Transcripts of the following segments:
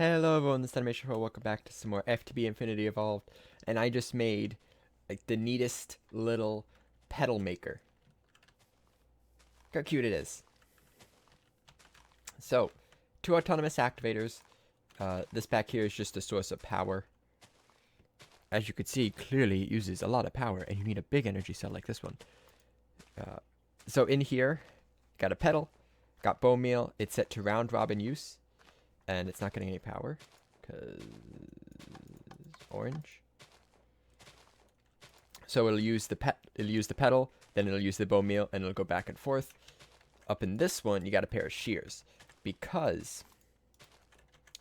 Hello everyone, this is Animation Pro. Welcome back to some more FTB Infinity Evolved. And I just made like the neatest little pedal maker. Look how cute it is. So, two autonomous activators. This back here is just a source of power. As you can see, clearly it uses a lot of power, and you need a big energy cell like this one. So in here, got a pedal, got bone meal. It's set to round robin use, and it's not getting any power because orange. So it'll use the pedal, then it'll use the bone meal, and it'll go back and forth. Up in this one, you got a pair of shears because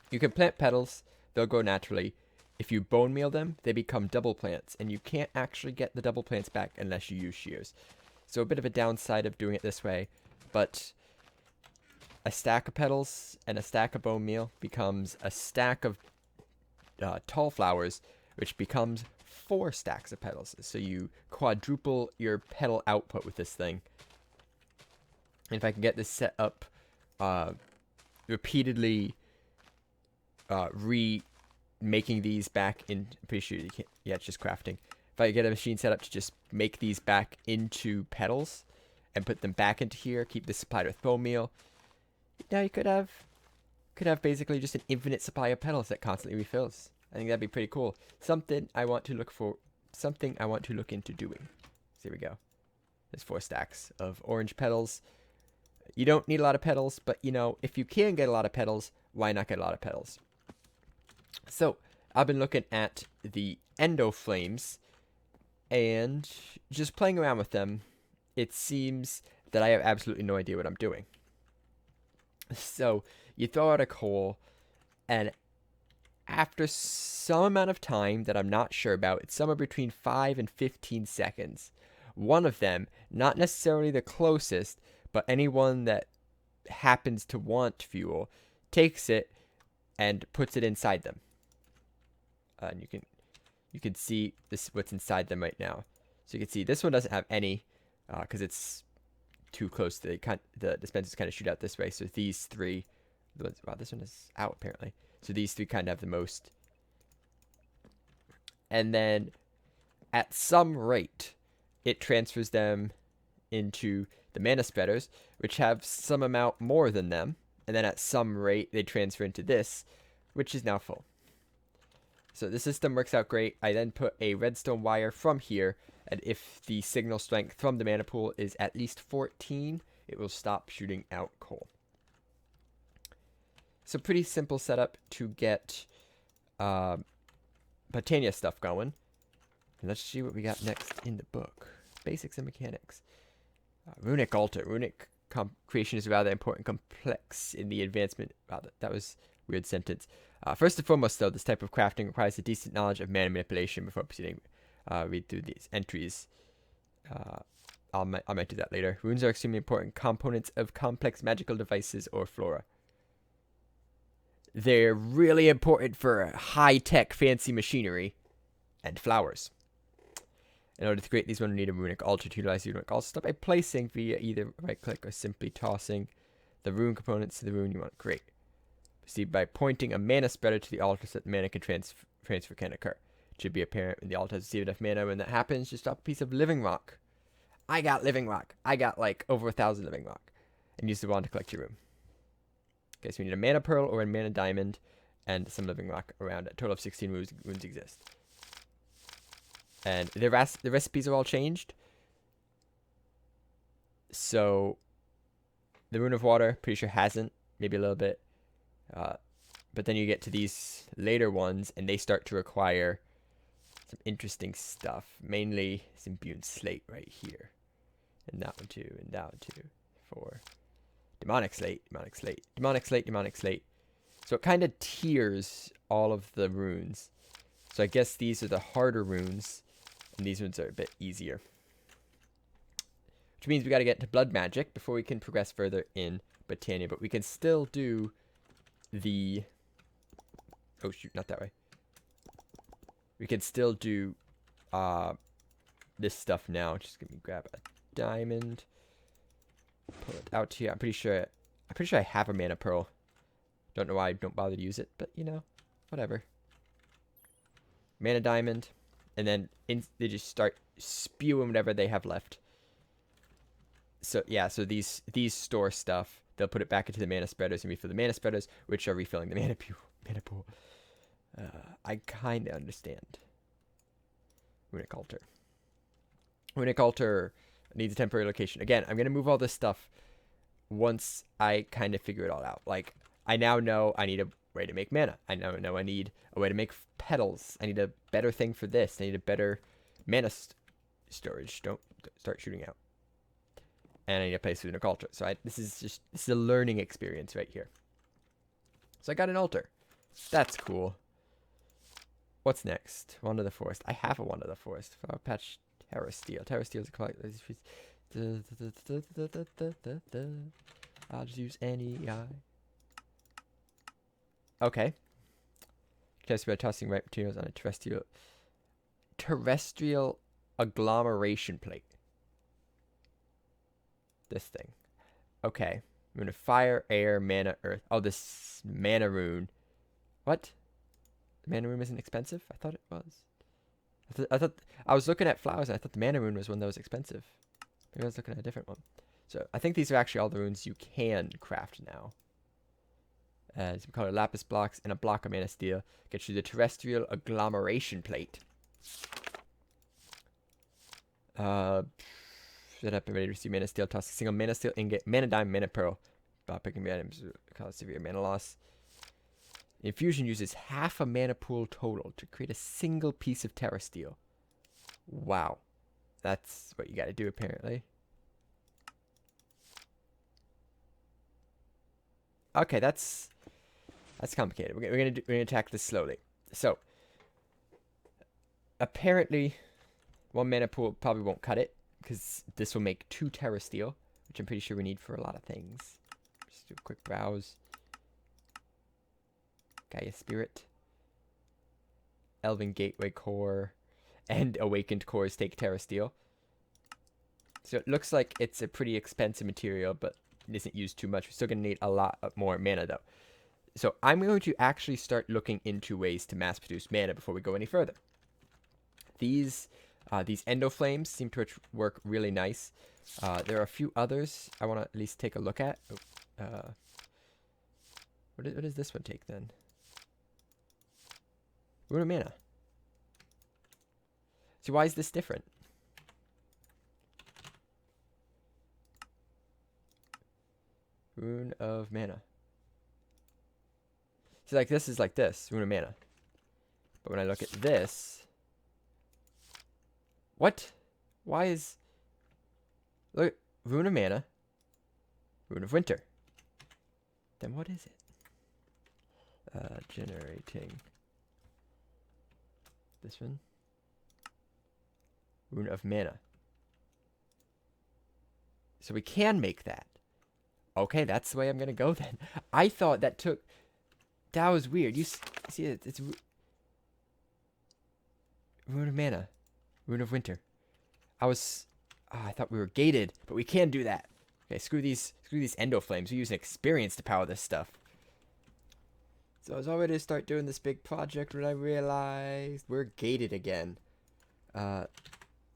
you can plant petals; they'll grow naturally. If you bone meal them, they become double plants, and you can't actually get the double plants back unless you use shears. So a bit of a downside of doing it this way, but a stack of petals and a stack of bone meal becomes a stack of tall flowers, which becomes 4 stacks of petals. So you quadruple your petal output with this thing. And if I can get this set up repeatedly making these back in, I'm pretty sure you can't, yeah, it's just crafting. If I get a machine set up to just make these back into petals and put them back into here, keep this supplied with bone meal, now you could have basically just an infinite supply of petals that constantly refills. I think that'd be pretty cool. Something I want to look into doing. So here we go. There's 4 stacks of orange petals. You don't need a lot of petals, but you know, if you can get a lot of petals, why not get a lot of petals? So I've been looking at the endo flames and just playing around with them. It seems that I have absolutely no idea what I'm doing. So you throw out a coal, and after some amount of time that I'm not sure about, it's somewhere between 5 and 15 seconds, one of them, not necessarily the closest, but anyone that happens to want fuel, takes it and puts it inside them. And you can see this what's inside them right now. So you can see this one doesn't have any because it's too close to the dispensers kind of shoot out this way. So these 3, wow, this one is out apparently. So these 3 kind of have the most. And then at some rate, it transfers them into the mana spreaders, which have some amount more than them. And then at some rate, they transfer into this, which is now full. So the system works out great. I then put a redstone wire from here, and if the signal strength from the mana pool is at least 14, it will stop shooting out coal. So pretty simple setup to get botania stuff going. And let's see what we got next in the book. Basics and mechanics. Runic altar. Runic creation is rather important, complex in the advancement. Wow, that was a weird sentence. First and foremost, though, this type of crafting requires a decent knowledge of mana manipulation before proceeding. Read through these entries. I might do that later. Runes are extremely important components of complex magical devices or flora. They're really important for high-tech, fancy machinery and flowers. In order to create these, one will need a runic altar. To utilize the runic altar, start by placing via either right-click or simply tossing the rune components to the rune you want to create. Proceed by pointing a mana spreader to the altar so that the mana can transfer can occur. It should be apparent when the altar has received enough mana. When that happens, just drop a piece of living rock. I got living rock. I got like over 1,000 living rock. And use the wand to collect your rune. Okay, so we need a mana pearl or a mana diamond and some living rock around it. A total of 16 runes exist. And the recipes are all changed. So the rune of water, pretty sure hasn't. Maybe a little bit. But then you get to these later ones, and they start to require some interesting stuff. Mainly some imbued slate right here. And that one too, and that one too. 4. Demonic slate, demonic slate, demonic slate, demonic slate. So it kind of tiers all of the runes. So I guess these are the harder runes, and these ones are a bit easier. Which means we got to get to blood magic before we can progress further in Botania. But we can still do the... Oh shoot, not that way. We can still do this stuff now. Just let me grab a diamond. Pull it out here. I'm pretty sure I have a mana pearl. Don't know why I don't bother to use it, but you know, whatever. Mana diamond, and then they just start spewing whatever they have left. So yeah, so these store stuff. They'll put it back into the mana spreaders and refill the mana spreaders, which are refilling the mana pool. I kind of understand. Runic altar. Runic altar needs a temporary location. Again, I'm gonna move all this stuff once I kind of figure it all out. Like, I now know I need a way to make mana. I now know I need a way to make petals. I need a better thing for this. I need a better mana storage. Don't start shooting out. And I need a place for an altar. So this is a learning experience right here. So I got an altar. That's cool. What's next? Wand of the Forest. I have a Wand of the Forest. Flower Patch Terra Steel. Terra Steel is a collect. I'll just use any eye. Okay. Test by tossing right materials on a terrestrial agglomeration plate. This thing. Okay. I'm gonna fire, air, mana, earth. Oh, this mana rune. What? The mana rune isn't expensive? I thought it was. I thought I was looking at flowers and I thought the mana rune was one that was expensive. Maybe I was looking at a different one. So I think these are actually all the runes you can craft now. Some color lapis blocks and a block of mana steel. Get you the terrestrial agglomeration plate. Set up and ready to receive mana steel. Toss a single mana steel ingot, mana dime, mana pearl. Picking items cause severe mana loss. Infusion uses half a mana pool total to create a single piece of terra steel. Wow. That's what you gotta do apparently. Okay, that's complicated. We're gonna attack this slowly. So apparently, one mana pool probably won't cut it because this will make 2 terra steel, which I'm pretty sure we need for a lot of things. Just do a quick browse. Gaia Spirit, Elven Gateway Core, and Awakened Cores take terra steel. So it looks like it's a pretty expensive material, but it isn't used too much. We're still going to need a lot more mana, though. So I'm going to actually start looking into ways to mass produce mana before we go any further. These endo flames seem to work really nice. There are a few others I want to at least take a look at. What does this one take then? Rune of Mana. So why is this different? Rune of Mana. So like this is like this, Rune of Mana. But when I look at this, what? Why is... Look, Rune of Mana, Rune of Winter. Then what is it? Generating. This one. Rune of Mana. So we can make that. Okay, that's the way I'm going to go then. I thought that took... That was weird. You see, it's Rune of Mana. Rune of Winter. I thought we were gated, but we can do that. Okay, screw these endo flames. We use an experience to power this stuff. So I was all ready to start doing this big project when I realized we're gated again.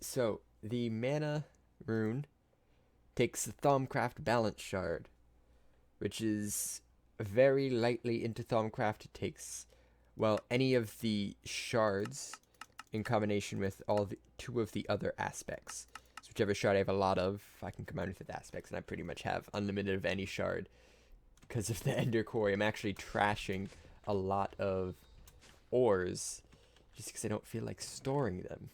So the mana rune takes the Thaumcraft Balance Shard, which is very lightly into Thaumcraft. It takes, well, any of the shards in combination with all the 2 of the other aspects. So whichever shard I have a lot of, I can combine with aspects, and I pretty much have unlimited of any shard. Because of the Ender Quarry, I'm actually trashing a lot of ores just because I don't feel like storing them.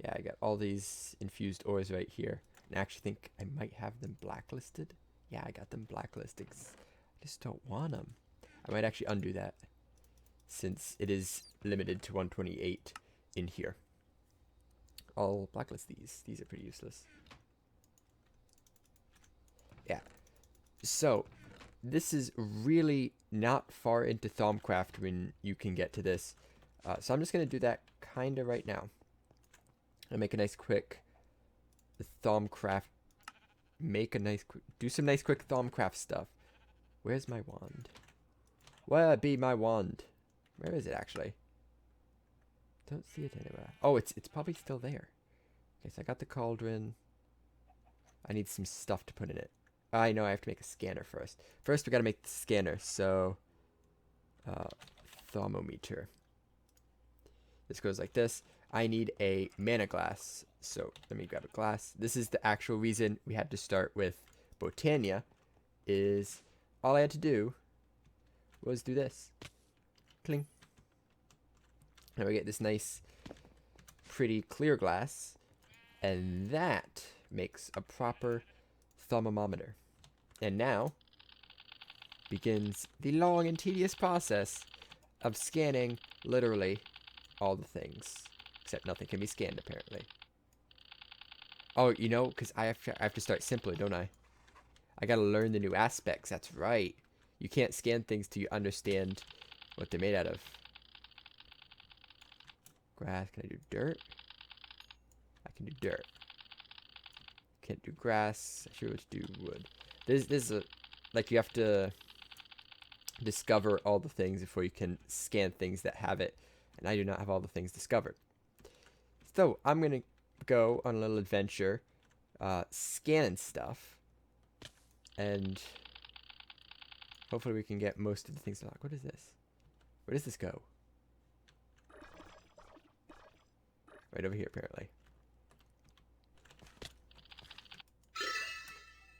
Yeah, I got all these infused ores right here. And I actually think I might have them blacklisted. Yeah, I got them blacklisted. I just don't want them. I might actually undo that since it is limited to 128 in here. I'll blacklist these. These are pretty useless. Yeah. So, this is really not far into Thaumcraft when you can get to this. So I'm just going to do that kind of right now. I'll make a nice quick Thaumcraft. Do some nice quick Thaumcraft stuff Where's my wand? Where be my wand? Where is it actually? Don't see it anywhere. Oh, it's probably still there. Okay, so I got the cauldron. I need some stuff to put in it. I know I have to make a scanner first. First, we gotta make the scanner. So, thermometer. This goes like this. I need a mana glass. So let me grab a glass. This is the actual reason we had to start with Botania. Is all I had to do was do this. Cling. Now we get this nice, pretty clear glass. And that makes a proper thermometer. And now begins the long and tedious process of scanning literally all the things. Except nothing can be scanned, apparently. Oh, you know, because I have to start simpler, don't I? I gotta learn the new aspects, that's right. You can't scan things till you understand what they're made out of. Grass, can I do dirt? I can do dirt. Can't do grass. I should do wood. This is a, like, you have to discover all the things before you can scan things that have it. And I do not have all the things discovered. So, I'm going to go on a little adventure, scanning stuff. And hopefully we can get most of the things unlocked. What is this? Where does this go? Right over here, apparently.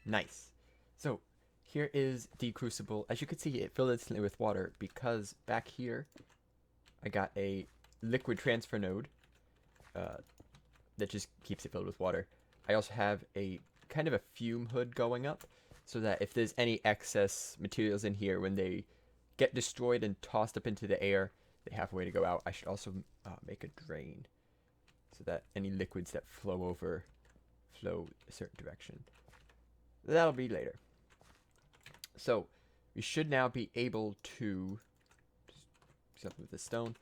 Nice. So, here is the crucible. As you can see, it filled instantly with water because back here, I got a liquid transfer node that just keeps it filled with water. I also have a kind of a fume hood going up so that if there's any excess materials in here, when they get destroyed and tossed up into the air, they have a way to go out. I should also make a drain so that any liquids that flow a certain direction. That'll be later. So, we should now be able to, just something with the stone,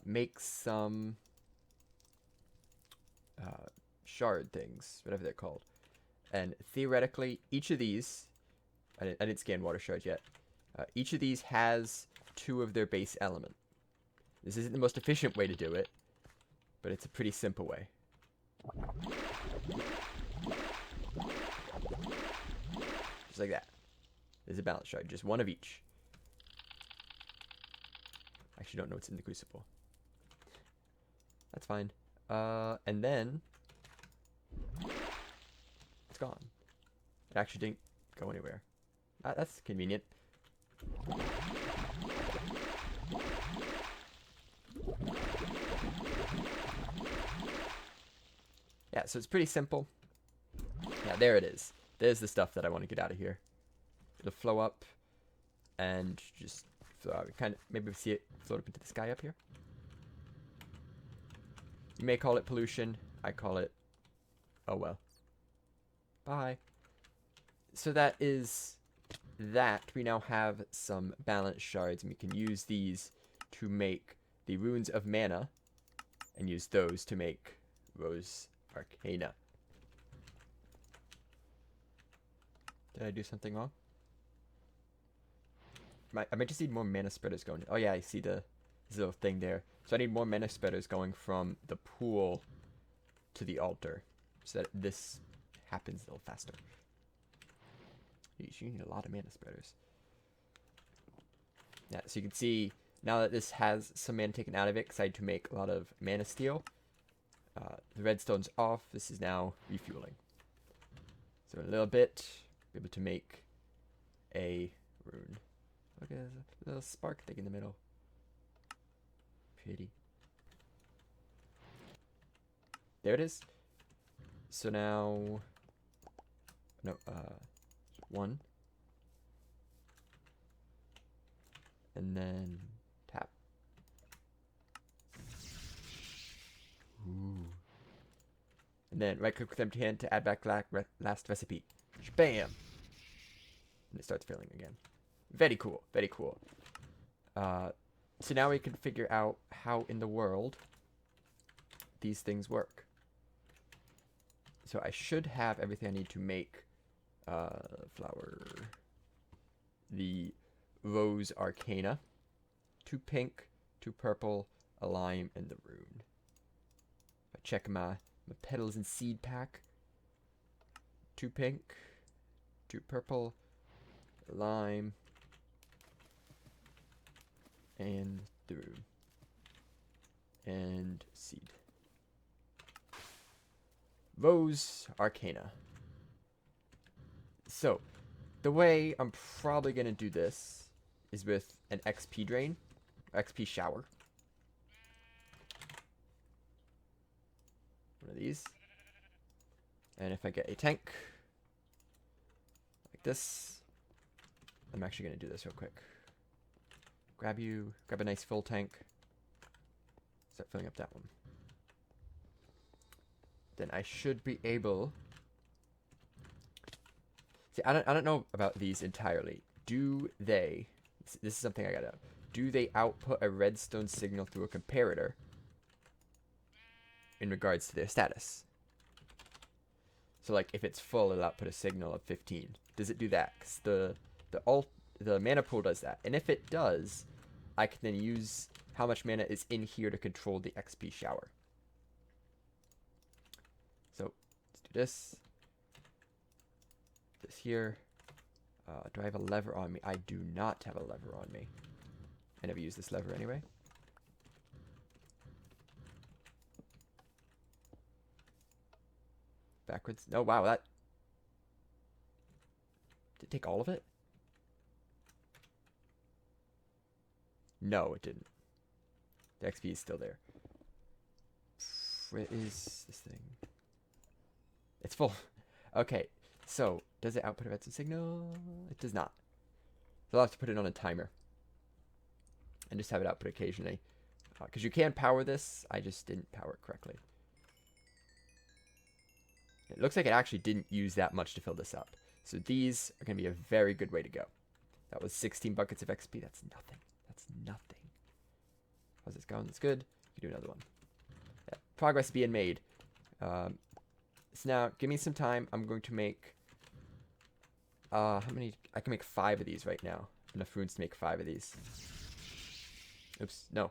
make some shard things, whatever they're called. And theoretically, each of these, I didn't scan water shards yet, each of these has 2 of their base element. This isn't the most efficient way to do it, but it's a pretty simple way. Just like that. There's a balance shard, just 1 of each. I actually don't know what's in the crucible. That's fine. And then it's gone. It actually didn't go anywhere. That's convenient. Yeah, so it's pretty simple. Yeah, there it is. There's the stuff that I want to get out of here. It'll flow up and just flow out. Kind of, maybe we see it float up into the sky up here. You may call it pollution. I call it, oh well. Bye. So that is that. We now have some balance shards, and we can use these to make the runes of mana, and use those to make Rose Arcana. Did I do something wrong? I might just need more mana spreaders going. Oh yeah, I see this little thing there. So I need more mana spreaders going from the pool to the altar, so that this happens a little faster. You need a lot of mana spreaders. Yeah, so you can see now that this has some mana taken out of it, decided to make a lot of mana steel. The redstone's off. This is now refueling. So in a little bit, we'll be able to make a rune. Look at a little spark thing in the middle. Pretty. There it is. So now, no, 1. And then tap. Ooh. And then right click with empty hand to add back last recipe. Bam! And it starts filling again. Very cool, very cool. So now we can figure out how in the world these things work. So I should have everything I need to make flour. the Rose Arcana. 2 pink, 2 purple, a lime, and the rune. I check my petals and seed pack. 2 pink, 2 purple, lime, and the rune. And seed. Rose Arcana. So, the way I'm probably going to do this is with an XP drain, XP shower. One of these. And if I get a tank, like this, I'm actually going to do this real quick. Grab a nice full tank. Start filling up that one. Then I should be able... See, I don't know about these entirely. Do they... This is something I gotta know. Do they output a redstone signal through a comparator in regards to their status? So, like, if it's full, it'll output a signal of 15. Does it do that? Because the mana pool does that. And if it does, I can then use how much mana is in here to control the XP shower. So, let's do this. This here. Do I have a lever on me? I do not have a lever on me. I never use this lever anyway. Backwards. Oh, wow, that... Did it take all of it? No, it didn't. The XP is still there. Where is this thing? It's full. Okay, so, does it output a redstone signal? It does not. So I'll have to put it on a timer. And just have it output occasionally. Because you can power this, I just didn't power it correctly. It looks like it actually didn't use that much to fill this up. So these are going to be a very good way to go. That was 16 buckets of XP. That's nothing. That's nothing. How's this going? That's good. You can do another one. Yeah, progress being made. So now, give me some time. I'm going to make... how many? I can make 5 of these right now. Enough runes to make 5 of these. Oops, no.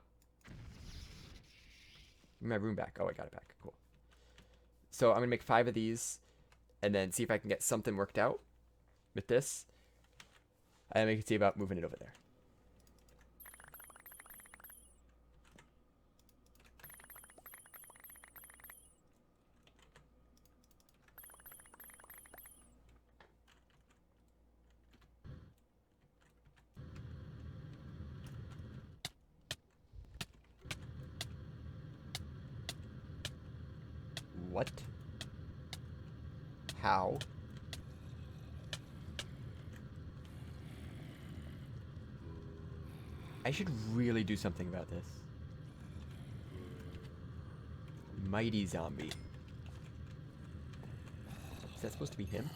Give me my rune back. Oh, I got it back. Cool. So I'm going to make 5 of these. And then see if I can get something worked out with this. And we can see about moving it over there. What? How? I should really do something about this. Mighty zombie. Is that supposed to be him?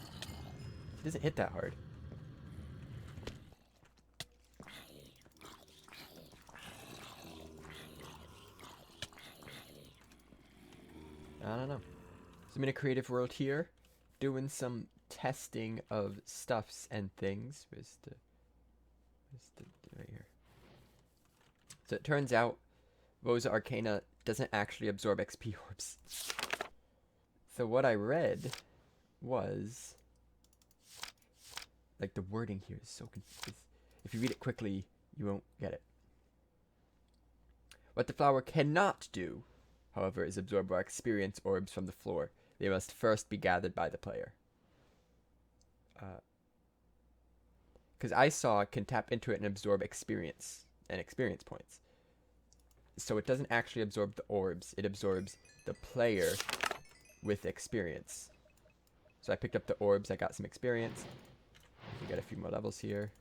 He doesn't hit that hard. I don't know. So I'm in a creative world here, doing some testing of stuffs and things. Where's the right here? So it turns out Rose Arcana doesn't actually absorb XP orbs. So what I read was, like, the wording here is so confusing. If you read it quickly, you won't get it. What the flower cannot do, however, is absorb or experience orbs from the floor. They must first be gathered by the player. Because I saw it can tap into it and absorb experience and experience points. So it doesn't actually absorb the orbs. It absorbs the player with experience. So I picked up the orbs. I got some experience. We got a few more levels here.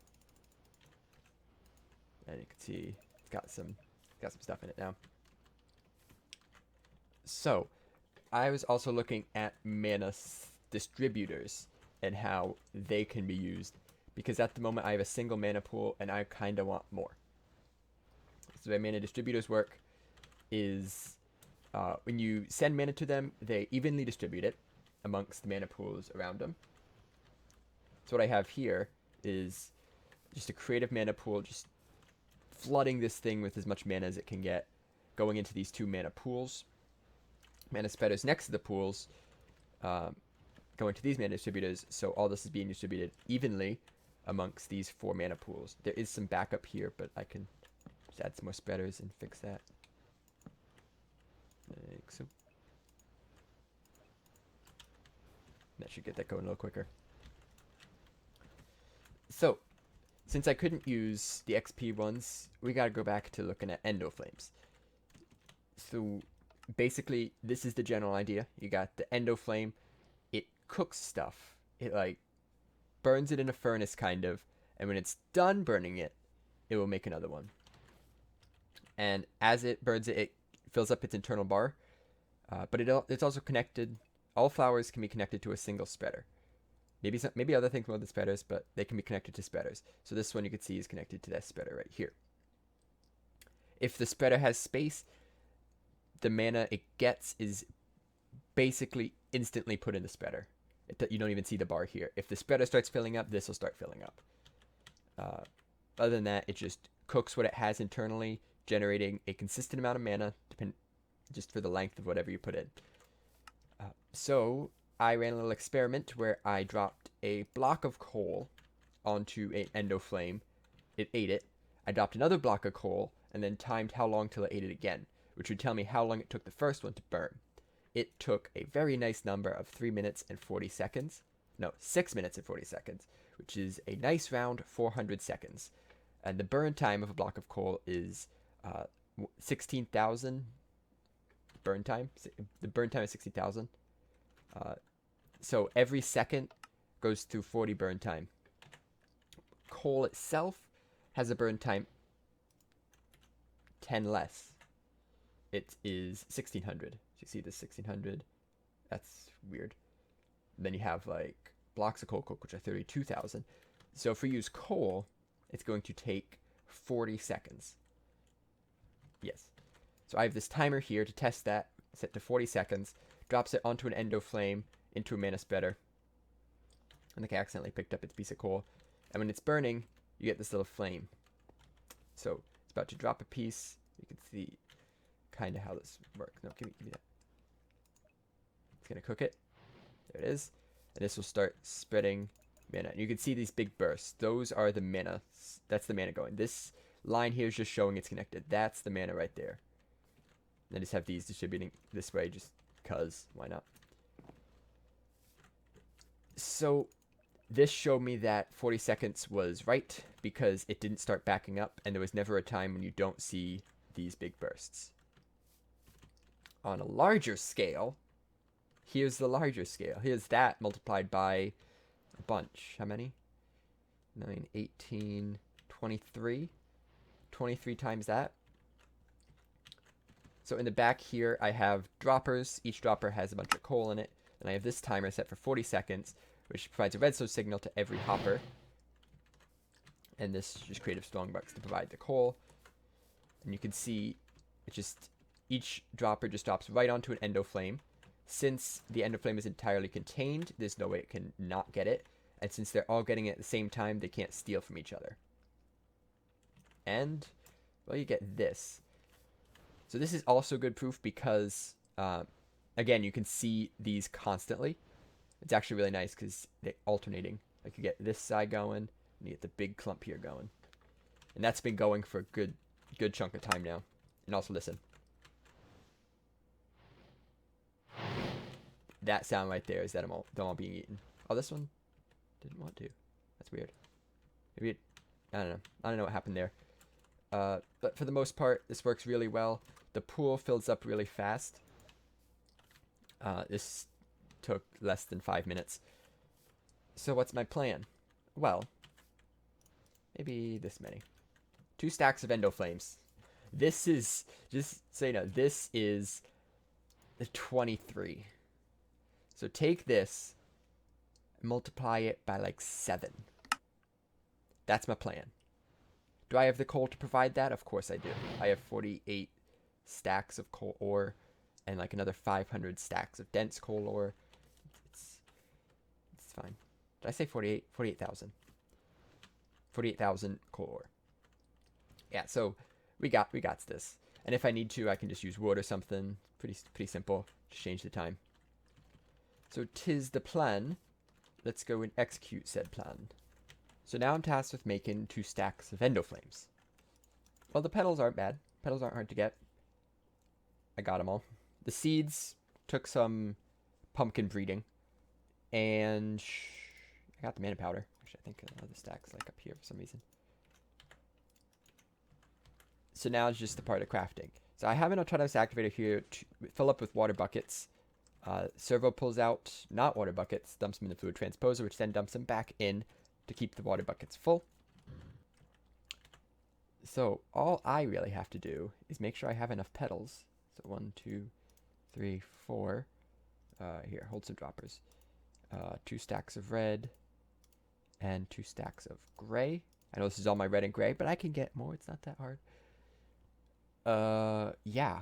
And you can see it's got some stuff in it now. So I was also looking at mana distributors and how they can be used. Because at the moment I have a single mana pool and I kind of want more. So the way mana distributors work is when you send mana to them, they evenly distribute it amongst the mana pools around them. So what I have here is just a creative mana pool, just flooding this thing with as much mana as it can get, going into these 2 mana pools. Mana spreaders next to the pools, going to these mana distributors, so all this is being distributed evenly amongst these 4 mana pools. There is some backup here, but I can just add some more spreaders and fix that. Like so. That should get that going a little quicker. So, since I couldn't use the XP ones, we gotta go back to looking at endo flames. So, basically, this is the general idea. You got the endo flame. It cooks stuff. It, like, burns it in a furnace, kind of. And when it's done burning it, it will make another one. And as it burns it, it fills up its internal bar. But it's also connected. All flowers can be connected to a single spreader. Maybe other things more than spreaders, but they can be connected to spreaders. So this one you can see is connected to that spreader right here. If the spreader has space, the mana it gets is basically instantly put in the spreader. You don't even see the bar here. If the spreader starts filling up, this will start filling up. Other than that, it just cooks what it has internally, generating a consistent amount of mana, just for the length of whatever you put in. So I ran a little experiment where I dropped a block of coal onto an endo flame. It ate it. I dropped another block of coal and then timed how long till it ate it again, which would tell me how long it took the first one to burn. It took a very nice number of 3 minutes and 40 seconds. No, 6 minutes and 40 seconds, which is a nice round 400 seconds. And the burn time of a block of coal is 16,000 burn time. The burn time is 60,000. So every second goes through 40 burn time. Coal itself has a burn time 10 less. It is 1600. You see this 1600? That's weird. Then you have like blocks of coal coke, which are 32,000. So if we use coal, it's going to take 40 seconds. Yes. So I have this timer here to test that, set to 40 seconds. Drops it onto an endo flame, into a mana spreader. I think I accidentally picked up its piece of coal. And when it's burning, you get this little flame. So it's about to drop a piece. You can see kind of how this works. No, give me that. It's going to cook it. There it is. And this will start spreading mana. And you can see these big bursts. Those are the mana. That's the mana going. This line here is just showing it's connected. That's the mana right there. And I just have these distributing this way just because. Why not? So this showed me that 40 seconds was right because it didn't start backing up and there was never a time when you don't see these big bursts. On a larger scale, here's the larger scale. Here's that multiplied by a bunch. How many? 9, 18, 23. 23 times that. So in the back here, I have droppers. Each dropper has a bunch of coal in it. And I have this timer set for 40 seconds, which provides a redstone signal to every hopper. And this just creative strongbox to provide the coal. And you can see it just each dropper just drops right onto an endo flame. Since the endo flame is entirely contained, there's no way it can not get it. And since they're all getting it at the same time, they can't steal from each other. And, well, you get this. So this is also good proof because, again, you can see these constantly. It's actually really nice because they're alternating. Like you get this side going, and you get the big clump here going. And that's been going for a good chunk of time now. And also listen. That sound right there is that them all being eaten. Oh, this one didn't want to. That's weird. Maybe it, I don't know. I don't know what happened there. But for the most part, this works really well. The pool fills up really fast. This took less than 5 minutes. So what's my plan? Well, maybe this many. 2 stacks of endo flames. This is, just so you know, this is the 23. So take this, multiply it by like 7. That's my plan. Do I have the coal to provide that? Of course I do. I have 48 stacks of coal ore and like another 500 stacks of dense coal ore. It's fine. Did I say 48? 48,000. 48,000 coal ore. Yeah, so we got this. And if I need to, I can just use wood or something. Pretty simple. Just change the time. So 'tis the plan. Let's go and execute said plan. So now I'm tasked with making 2 stacks of endoflames. Well, the petals aren't bad. Petals aren't hard to get. I got them all. The seeds took some pumpkin breeding. And I got the mana powder. Actually, I think the stack's like up here for some reason. So now it's just the part of crafting. So I have an autonomous activator here to fill up with water buckets. Servo pulls out not water buckets, dumps them in the fluid transposer, which then dumps them back in to keep the water buckets full. So all I really have to do is make sure I have enough petals. So 1, 2, 3, 4. Here, hold some droppers. 2 stacks of red and 2 stacks of gray. I know this is all my red and gray, but I can get more. It's not that hard. Yeah.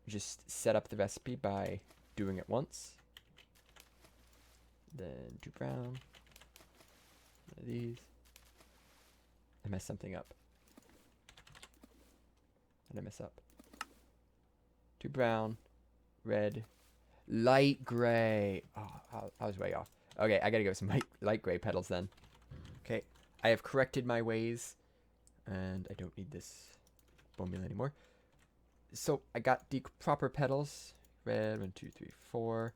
Just set up the recipe by doing it once. Then 2 brown. One of these. I messed something up. What did I mess up? 2 brown, red, light gray. Oh, I was way off. Okay, I gotta go with some light gray petals then. Okay, I have corrected my ways, and I don't need this bone meal anymore. So I got the proper petals. Red, 1, 2, 3, 4.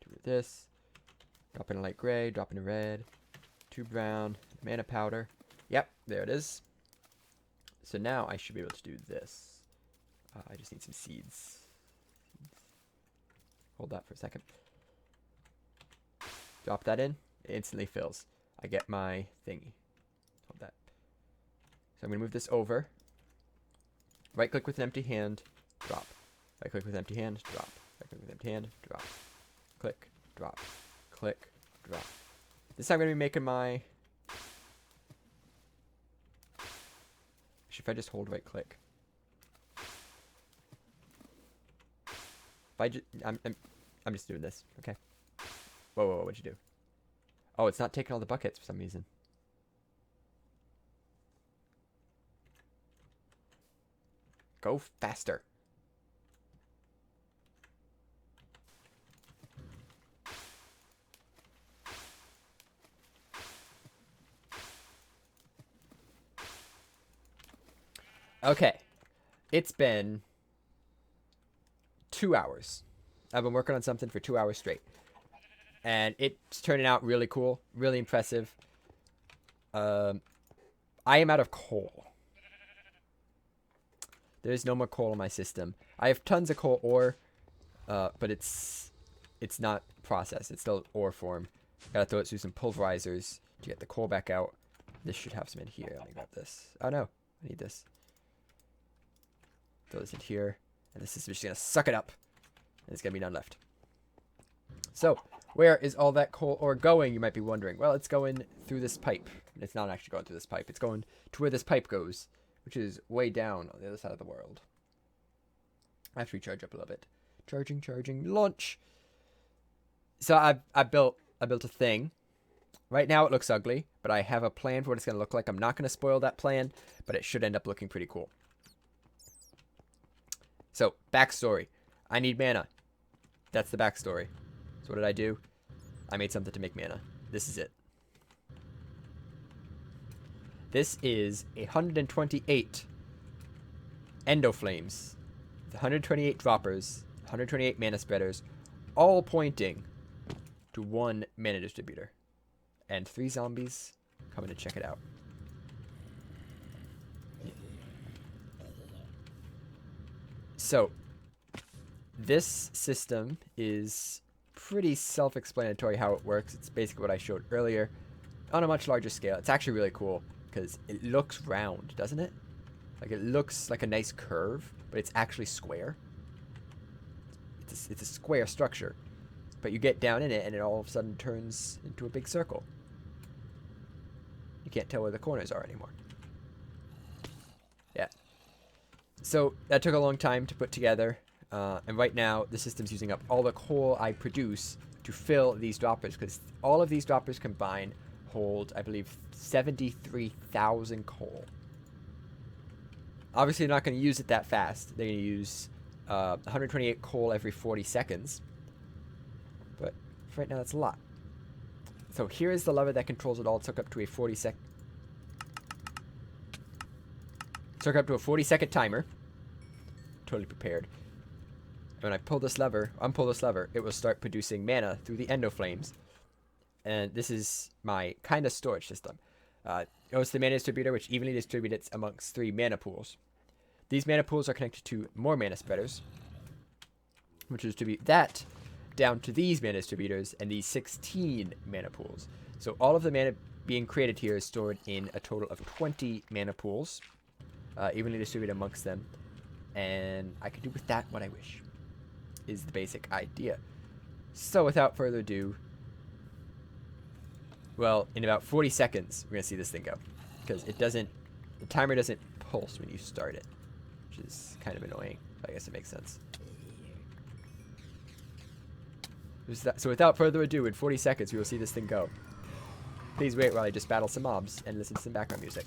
Do this. Drop in a light gray, drop in a red. 2 brown, mana powder. Yep, there it is. So now I should be able to do this. I just need some seeds. Hold that for a second. Drop that in. It instantly fills. I get my thingy. Hold that. So I'm going to move this over. Right click with an empty hand. Drop. Right click with empty hand. Drop. Right click with empty hand. Drop. Click. Drop. Click. Drop. This time I'm going to be making my... Actually, if I just hold right click. If I just... I'm just doing this. Okay. Whoa, whoa, whoa, what'd you do? Oh, it's not taking all the buckets for some reason. Go faster. Okay. It's been 2 hours. I've been working on something for 2 hours straight. And it's turning out really cool. Really impressive. I am out of coal. There's no more coal in my system. I have tons of coal ore. But it's not processed. It's still ore form. Gotta throw it through some pulverizers to get the coal back out. This should have some in here. Let me grab this. Oh no. I need this. Throw this in here. And the system's just gonna suck it up. And there's gonna be none left. So, where is all that coal ore going, you might be wondering? Well, it's going through this pipe. It's not actually going through this pipe. It's going to where this pipe goes, which is way down on the other side of the world. I have to recharge up a little bit. Charging, launch. So I built a thing. Right now it looks ugly, but I have a plan for what it's going to look like. I'm not going to spoil that plan, but it should end up looking pretty cool. So, backstory. I need mana. That's the backstory. So what did I do? I made something to make mana. This is it. This is 128 endoflames, 128 droppers, 128 mana spreaders, all pointing to 1 mana distributor. And 3 zombies coming to check it out. So, this system is pretty self-explanatory how it works. It's basically what I showed earlier on a much larger scale. It's actually really cool because it looks round, doesn't it? Like it looks like a nice curve, but it's actually square. It's a square structure, but you get down in it and it all of a sudden turns into a big circle. You can't tell where the corners are anymore. Yeah. So that took a long time to put together. And right now, the system's using up all the coal I produce to fill these droppers, because all of these droppers combine hold, I believe, 73,000 coal. Obviously, they're not going to use it that fast. They're going to use 128 coal every 40 seconds. But for right now, that's a lot. So here is the lever that controls it all. It's hooked up to a 40-second timer. Totally prepared. And when I pull this lever, unpull this lever, it will start producing mana through the endo flames. And this is my kind of storage system. It's the mana distributor, which evenly distributes amongst 3 mana pools. These mana pools are connected to more mana spreaders, which distribute that down to these mana distributors and these 16 mana pools. So all of the mana being created here is stored in a total of 20 mana pools, evenly distributed amongst them. And I can do with that what I wish, is the basic idea. So without further ado, well, in about 40 seconds, we're going to see this thing go. Because the timer doesn't pulse when you start it, which is kind of annoying. I guess it makes sense. So without further ado, in 40 seconds, we will see this thing go. Please wait while I just battle some mobs and listen to some background music.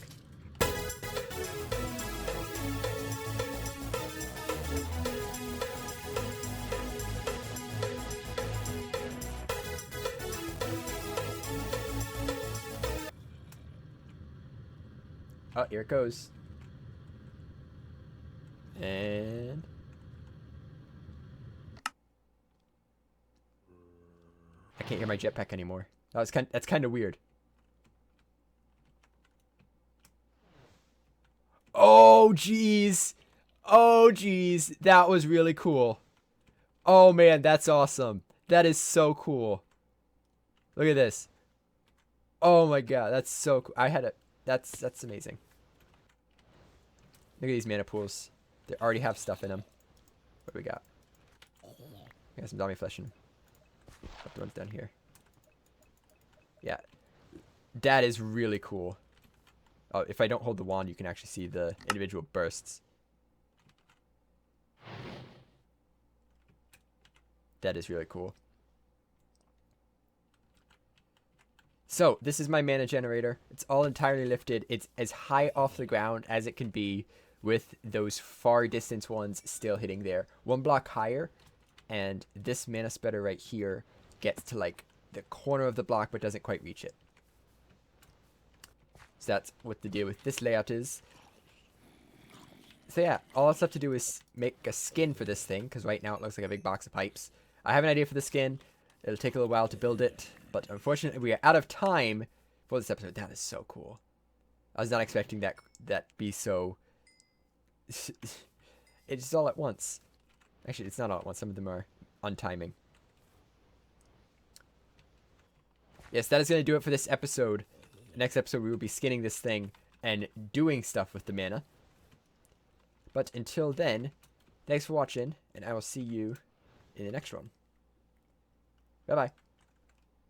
Oh, here it goes. And I can't hear my jetpack anymore. That's kind of weird. Oh jeez. Oh jeez. That was really cool. Oh man, that's awesome. That is so cool. Look at this. Oh my god, that's so cool. That's amazing. Look at these mana pools. They already have stuff in them. What do we got? We got some zombie flesh in. The one's down here. Yeah. That is really cool. Oh, if I don't hold the wand, you can actually see the individual bursts. That is really cool. So, this is my mana generator. It's all entirely lifted. It's as high off the ground as it can be, with those far distance ones still hitting there. 1 block higher, and this mana spreader right here gets to like the corner of the block but doesn't quite reach it. So that's what the deal with this layout is. So yeah, all that's left to do is make a skin for this thing, because right now it looks like a big box of pipes. I have an idea for the skin. It'll take a little while to build it, but unfortunately we are out of time for this episode. That is so cool. I was not expecting that be so... It's all at once. Actually, it's not all at once. Some of them are on timing. Yes, that is going to do it for this episode. Next episode, we will be skinning this thing and doing stuff with the mana. But until then, thanks for watching, and I will see you in the next one. Bye-bye.